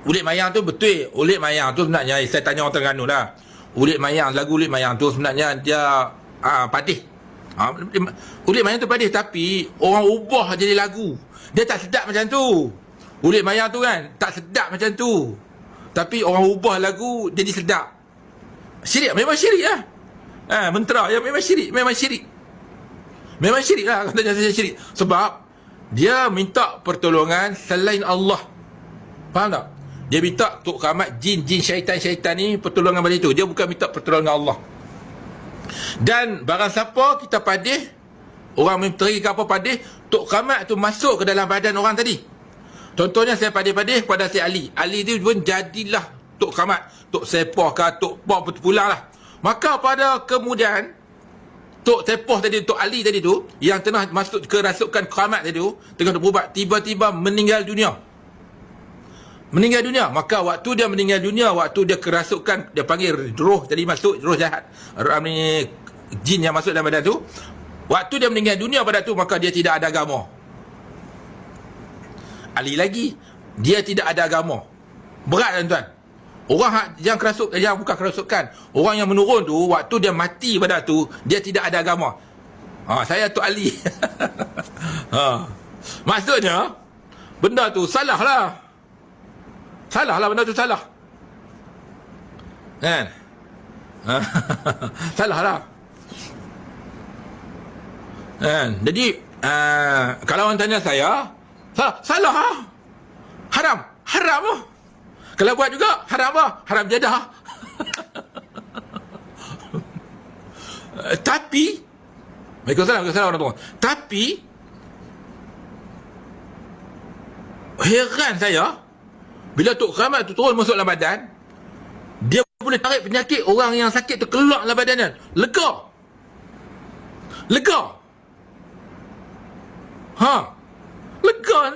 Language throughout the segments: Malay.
Ulit mayang tu betul. Ulit mayang tu sebenarnya, saya tanya orang Terengganu lah. Ulit mayang, lagu ulit mayang tu sebenarnya dia padih. Ulit mayang tu padih, tapi orang ubah jadi lagu. Dia tak sedap macam tu. Ulit mayang tu kan tak sedap macam tu, tapi orang ubah lagu jadi sedap. Syirik, memang syirik lah. Mentera ya, memang syirik. Memang syirik lah katanya saya syirik. Sebab dia minta pertolongan selain Allah. Faham tak? Dia minta Tok Keramat, jin syaitan ni pertolongan pada itu. Dia bukan minta pertolongan Allah. Dan barang siapa kita padih, orang menteri ke apa padih, Tok Keramat tu masuk ke dalam badan orang tadi. Contohnya saya padih-padih kepada si Ali. Ali tu pun jadilah Tok Keramat, Tok Sepah ke Tok Pok pulang lah. Maka pada kemudian Tok Sepah tadi, Tok Ali tadi tu, yang tengah masuk ke rasukan keramat tadi tu, tengah berubat, tiba-tiba meninggal dunia. Maka waktu dia meninggal dunia, waktu dia kerasukan, dia panggil roh tadi masuk, roh jahat, ni jin yang masuk dalam badan tu. Waktu dia meninggal dunia pada tu, maka dia tidak ada agama. Ali lagi, dia tidak ada agama. Berat tuan-tuan. Orang yang kerasuk, yang bukan kerasukan, orang yang menurun tu, waktu dia mati pada tu, dia tidak ada agama. Saya Tok Ali. Maksudnya benda tu salah lah. Benda tu salah. Kan? Salah lah. Kan? Jadi kalau orang tanya saya, salah lah. Haram lah. Kalau buat juga haram lah. Haram jadah. Tapi Waalaikumsalam orang tua. Tapi heran saya, bila Tok Keramat tu turun masuk dalam badan, dia boleh tarik penyakit orang yang sakit tu keluar dalam badannya. Lega. Lega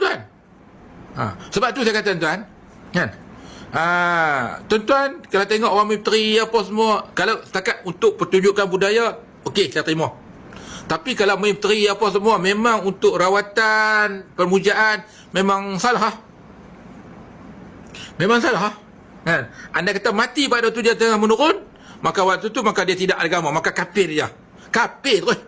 tuan. Sebab tu saya kata tuan, kan? Tuan-tuan, kalau tengok orang misteri apa semua, kalau setakat untuk pertunjukan budaya, okey, saya terima. Tapi kalau misteri apa semua memang untuk rawatan, permujaan, memang salah. Kan? Anda kata mati pada tu dia tengah menurun, maka waktu tu maka dia tidak agama, maka kafir dia. Kafir terus.